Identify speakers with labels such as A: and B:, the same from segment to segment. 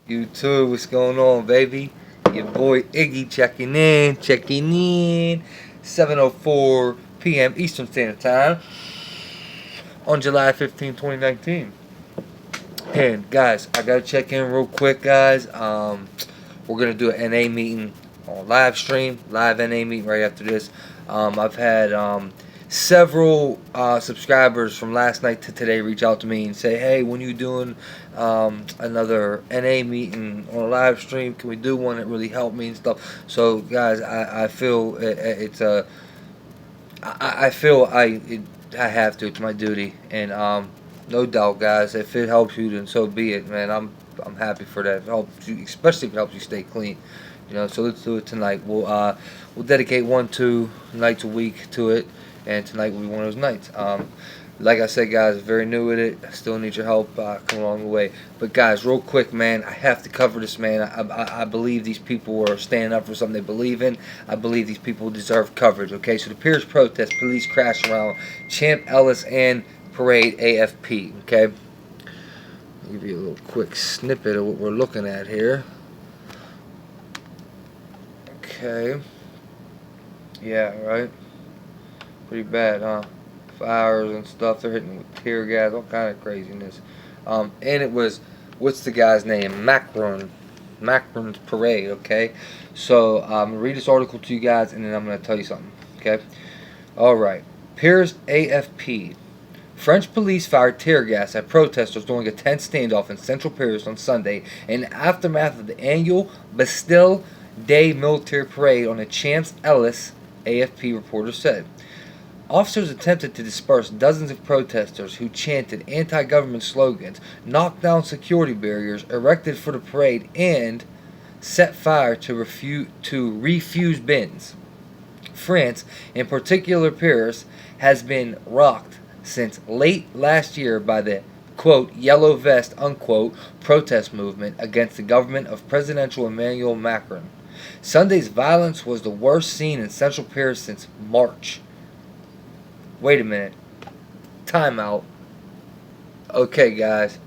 A: YouTube, what's going on, baby? Your boy Iggy checking in. 7:04 p.m. Eastern Standard Time on July 15, 2019. And guys, I gotta check in real quick, guys. We're gonna do an NA meeting on live stream, live NA meeting right after this. I've had several subscribers from last night to today reach out to me and say, "Hey, when you doing another NA meeting on a live stream? Can we do one? It really helped me and stuff." So, guys, I feel it's a I feel I have to. It's my duty, and no doubt, guys. If it helps you, then so be it, man. I'm happy for that. If it helps you, especially if it helps you stay clean. So let's do it tonight. We'll dedicate 1-2 nights a week to it, and tonight will be one of those nights. Like I said, guys, very new with it. I still need your help coming along the way. But guys, real quick, man, I have to cover this, man. I believe these people are standing up for something they believe in. I believe these people deserve coverage. Okay, so the Pierce protest, police crash around Champ Ellis and Parade AFP. Okay, I'll give you a little quick snippet of what we're looking at here. Okay. Yeah, right. Pretty bad, huh? Fires and stuff. They're hitting with tear gas, all kind of craziness. And it was, what's the guy's name? Macron's parade. Okay. So I'm gonna read this article to you guys, and then I'm gonna tell you something. Okay. All right. Pierce AFP. French police fired tear gas at protesters during a tense standoff in central Paris on Sunday in the aftermath of the annual Bastille Day military parade on the Champs Ellis, AFP reporter said. Officers attempted to disperse dozens of protesters who chanted anti-government slogans, knocked down security barriers erected for the parade, and set fire to refuse bins. France, in particular Paris, has been rocked since late last year by the quote yellow vest unquote protest movement against the government of presidential Emmanuel Macron. Sunday's violence was the worst seen in central Paris since March. Wait a minute. Time out. Okay, guys.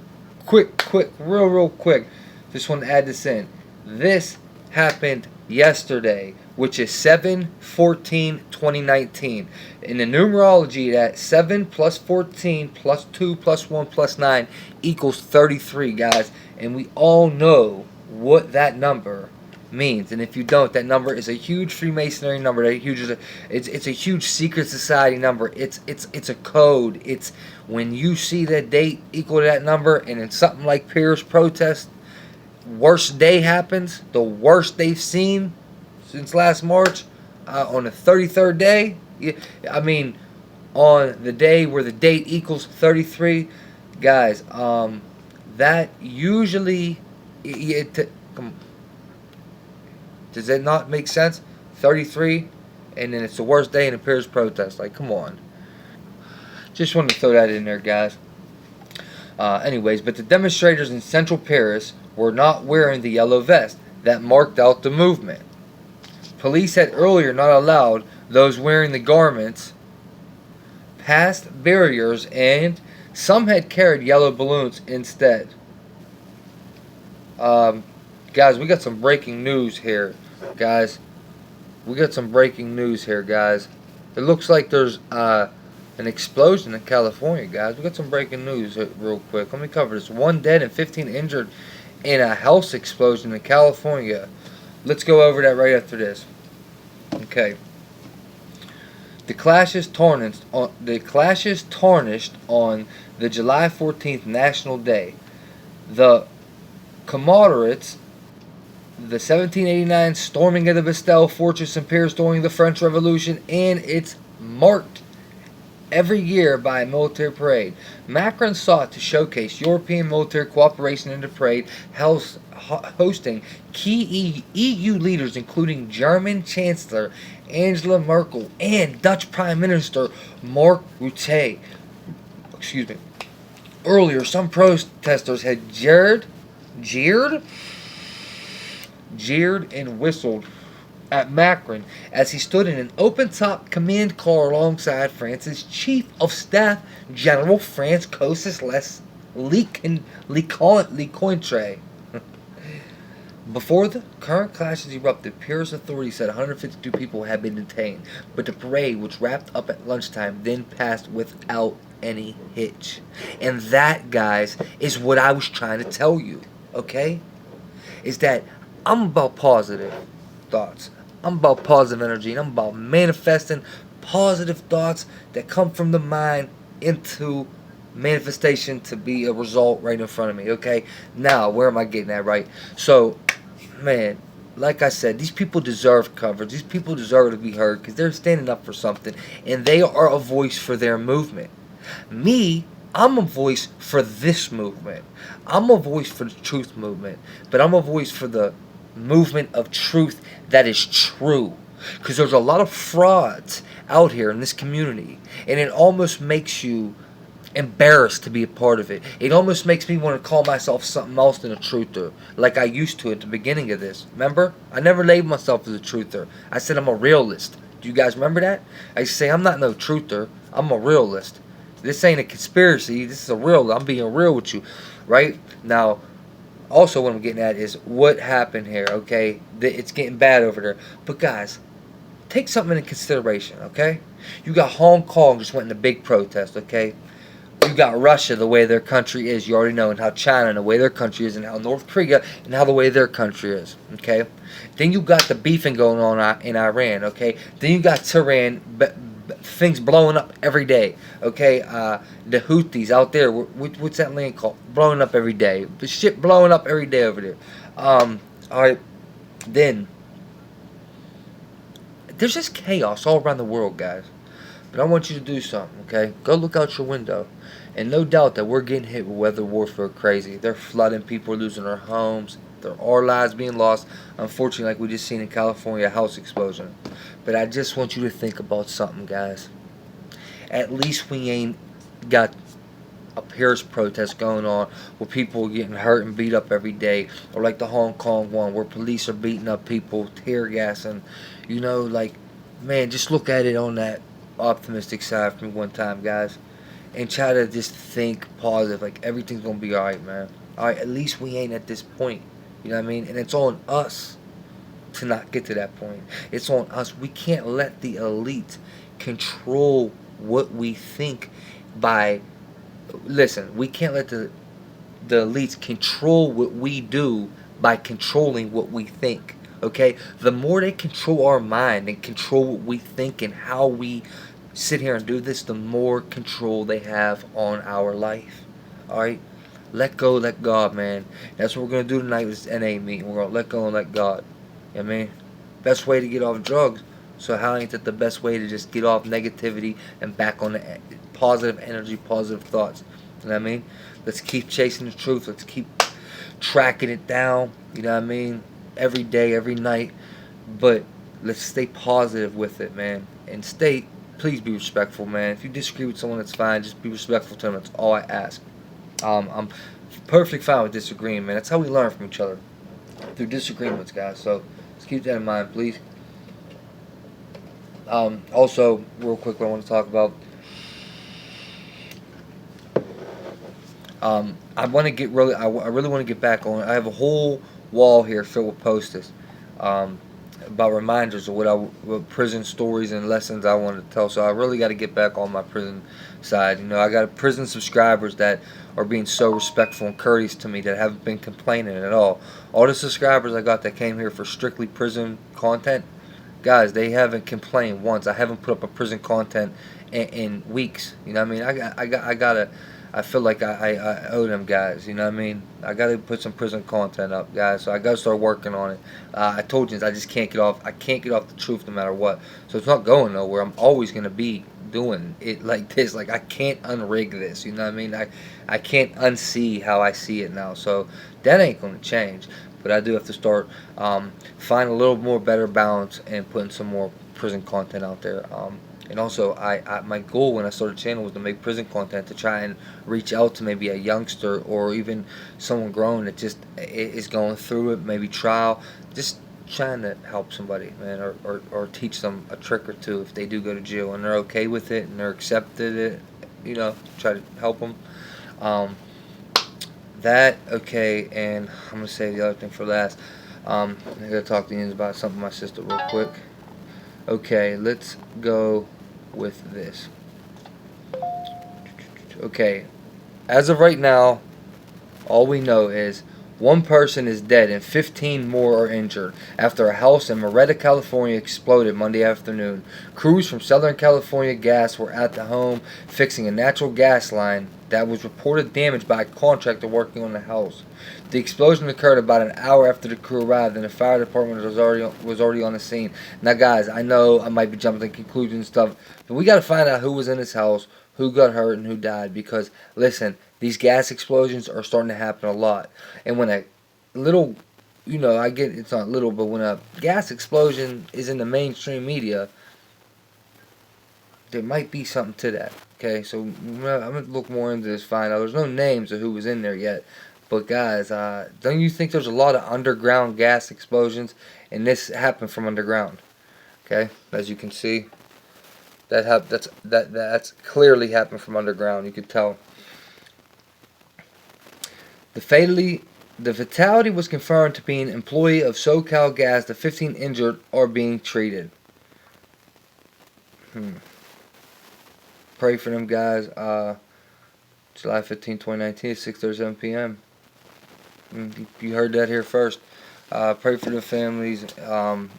A: Quick, real quick. Just want to add this in. This happened yesterday, which is 7/14/2019. In the numerology, that 7 plus 14 plus 2 plus 1 plus 9 equals 33, guys. And we all know what that number means. And if you don't, that number is a huge Freemasonry number. It's a huge secret society number. It's a code. It's when you see that date equal to that number, and in something like Paris protest, worst day happens, the worst they've seen since last March, on the 33rd day. I mean, on the day where the date equals 33, guys. That usually come. Does that not make sense? 33, and then it's the worst day in a Paris protest. Like, come on. Just wanted to throw that in there, guys. Anyways, but the demonstrators in central Paris were not wearing the yellow vest that marked out the movement. Police had earlier not allowed those wearing the garments past barriers, and some had carried yellow balloons instead. Guys, we got some breaking news here, guys. It looks like there's an explosion in California, guys. We got some breaking news real quick. Let me cover this. 1 dead and 15 injured in a house explosion in California. Let's go over that right after this. Okay. The clashes tarnished on the July 14th National Day. The Commoderates, the 1789 storming of the Bastille Fortress in Paris during the French Revolution, and it's marked every year by a military parade. Macron sought to showcase European military cooperation in the parade, hosting key EU leaders including German Chancellor Angela Merkel and Dutch Prime Minister Mark Rutte. Earlier, some protesters had jeered and whistled at Macron as he stood in an open-top command car alongside France's Chief of Staff, General Francois Lecointre. Before the current clashes erupted, Paris authorities said 152 people had been detained, but the parade, which wrapped up at lunchtime, then passed without any hitch. And that, guys, is what I was trying to tell you, okay? Is that I'm about positive thoughts. I'm about positive energy, and I'm about manifesting positive thoughts that come from the mind into manifestation to be a result right in front of me, okay? Now, where am I getting at, right? So, man, like I said, these people deserve coverage. These people deserve to be heard because they're standing up for something, and they are a voice for their movement. Me, I'm a voice for this movement. I'm a voice for the truth movement, but I'm a voice for the movement of truth that is true. Because there's a lot of frauds out here in this community, and it almost makes you embarrassed to be a part of it. It almost makes me want to call myself something else than a truther, like I used to at the beginning of this. Remember? I never labeled myself as a truther. I said I'm a realist. Do you guys remember that? I used to say I'm not no truther. I'm a realist. This ain't a conspiracy. This is a real. I'm being real with you, right? Now, also what I'm getting at is what happened here. Okay, it's getting bad over there. But guys, take something into consideration. Okay, you got Hong Kong just went in a big protest. Okay, you got Russia the way their country is, you already know, and how China the way their country is, and how North Korea and how the way their country is, okay? Then you got the beefing going on in Iran, okay? Then you got Tehran, things blowing up every day, okay? The Houthis out there, what's that land called? Blowing up every day. The shit blowing up every day over there. Alright, then, there's just chaos all around the world, guys. But I want you to do something, okay? Go look out your window. And no doubt that we're getting hit with weather warfare crazy. They're flooding, people are losing their homes. There are lives being lost. Unfortunately, like we just seen in California, a house explosion. But I just want you to think about something, guys. At least we ain't got a Paris protest going on where people are getting hurt and beat up every day. Or like the Hong Kong one where police are beating up people, tear gassing. You know, like, man, just look at it on that optimistic side for me one time, guys, and try to just think positive, like everything's gonna be alright, man. Alright, at least we ain't at this point, you know what I mean? And it's on us to not get to that point. It's on us. We can't let the elite control what we think by, listen, we can't let the elites control what we do by controlling what we think. Okay, the more they control our mind and control what we think and how we sit here and do this, the more control they have on our life. Alright? Let go, let God, man. That's what we're going to do tonight with this NA meeting. We're going to let go and let God. You know what I mean? Best way to get off drugs. So how ain't that the best way to just get off negativity and back on the positive energy, positive thoughts? You know what I mean? Let's keep chasing the truth. Let's keep tracking it down. You know what I mean? Every day, every night. But let's stay positive with it, man. And please be respectful, man. If you disagree with someone, that's fine. Just be respectful to them. That's all I ask. I'm perfectly fine with disagreeing, man. That's how we learn from each other, through disagreements, guys. So let's keep that in mind, please. Also, real quick, what I want to talk about. I want to get really, I really want to get back on. I have a whole wall here filled with posters. About reminders of what prison stories and lessons I want to tell. So I really got to get back on my prison side. You know, I got prison subscribers that are being so respectful and courteous to me that haven't been complaining at all. All the subscribers I got that came here for strictly prison content, guys, they haven't complained once. I haven't put up a prison content in weeks. You know what I mean? I gotta. I feel like I owe them guys, you know what I mean? I got to put some prison content up, guys, so I got to start working on it. I told you, I just can't get off. I can't get off the truth no matter what. So it's not going nowhere. I'm always going to be doing it like this. Like, I can't unrig this, you know what I mean? I can't unsee how I see it now. So that ain't going to change. But I do have to start find a little more better balance and putting some more prison content out there. And also, my goal when I started the channel was to make prison content, to try and reach out to maybe a youngster or even someone grown that just is going through it, maybe trial, just trying to help somebody, man, or teach them a trick or two if they do go to jail and they're okay with it and they're accepted it, you know, try to help them. Okay, and I'm going to say the other thing for last. I gotta talk to you about something with my sister real quick. Okay, let's go with this. Okay, as of right now, all we know is one person is dead and 15 more are injured after a house in Moretta, California exploded Monday afternoon. Crews from Southern California Gas were at the home fixing a natural gas line that was reported damaged by a contractor working on the house. The explosion occurred about an hour after the crew arrived, and the fire department was already on the scene. Now, guys, I know I might be jumping to conclusions and stuff, but we got to find out who was in this house, who got hurt, and who died. Because listen, these gas explosions are starting to happen a lot, and when a little, I get it's not little, but when a gas explosion is in the mainstream media, there might be something to that. Okay, so I'm gonna look more into this. Find out. There's no names of who was in there yet, but guys, don't you think there's a lot of underground gas explosions, and this happened from underground? Okay, as you can see, that's clearly happened from underground. You could tell. The fatality was confirmed to be an employee of SoCal Gas. The 15 injured are being treated. Pray for them guys. July 15, 2019, 6:37 p.m. You heard that here first. Pray for the families,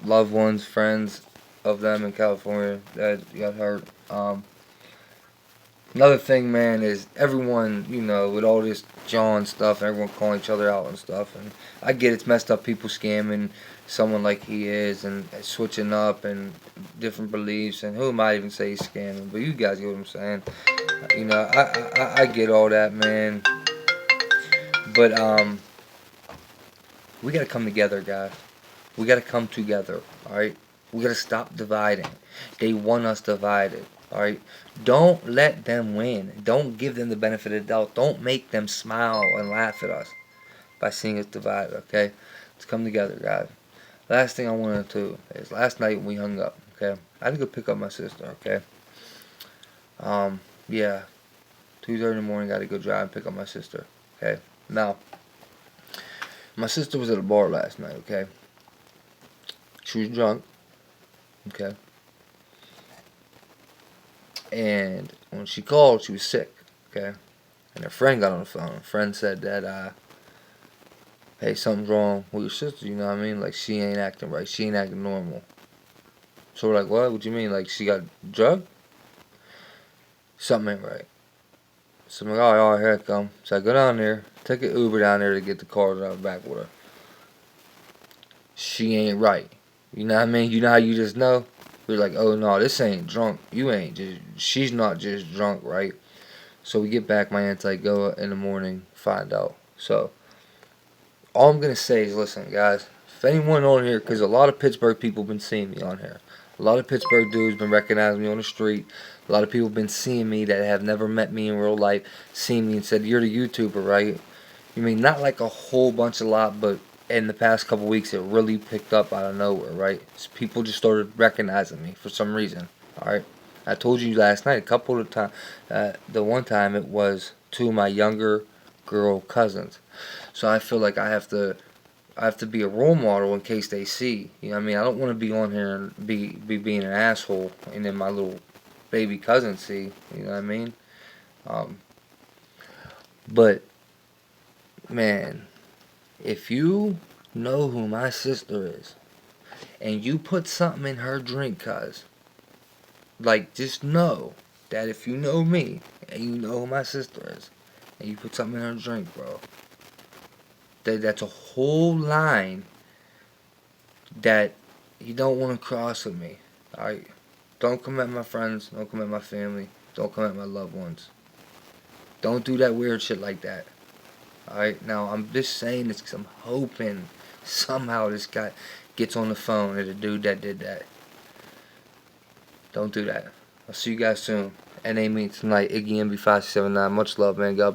A: loved ones, friends of them in California that got hurt. Another thing, man, is everyone, with all this John stuff, everyone calling each other out and stuff. And I get it's messed up, people scamming someone like he is and switching up and different beliefs. And who might even say he's scamming? But you guys get what I'm saying. I get all that, man. But we gotta come together, guys. We gotta come together. All right. We gotta stop dividing. They want us divided. Alright? Don't let them win. Don't give them the benefit of the doubt. Don't make them smile and laugh at us by seeing us divided, okay? Let's come together, guys. Last thing I wanted to do is last night we hung up, okay? I had to go pick up my sister, okay? Yeah. 2:30 in the morning, got to go drive and pick up my sister, okay? Now, my sister was at a bar last night, okay? She was drunk, okay? And when she called, she was sick, okay? And her friend got on the phone. Her friend said that, hey, something's wrong with your sister, you know what I mean? Like, she ain't acting right. She ain't acting normal. So we're like, what? What do you mean? Like, she got drugged? Something ain't right. So I'm like, all right, here I come. So I go down there, take an Uber down there to get the car that I was back with her. She ain't right. You know what I mean? You know how you just know? We're like, oh no, this ain't drunk. You ain't just, she's not just drunk, right? So we get back, my aunt's like, go in the morning, find out. So, all I'm going to say is, listen, guys, if anyone on here, because a lot of Pittsburgh people been seeing me on here. A lot of Pittsburgh dudes been recognizing me on the street. A lot of people been seeing me that have never met me in real life, seen me and said, you're the YouTuber, right? You mean, not like a whole bunch, a lot, but in the past couple weeks, it really picked up out of nowhere, right? So people just started recognizing me for some reason, alright? I told you last night a couple of times. The one time it was two of my younger girl cousins. So I feel like I have to be a role model in case they see. You know what I mean? I don't want to be on here and be being an asshole and then my little baby cousin see. You know what I mean? But, man, if you know who my sister is and you put something in her drink, cuz, like, just know that if you know me and you know who my sister is and you put something in her drink, bro, that's a whole line that you don't want to cross with me. Alright? Don't come at my friends. Don't come at my family. Don't come at my loved ones. Don't do that weird shit like that. Alright? Now, I'm just saying this because I'm hoping somehow this guy gets on the phone to the dude that did that. Don't do that. I'll see you guys soon. NA meets tonight. Iggy MB579. Much love, man. God bless.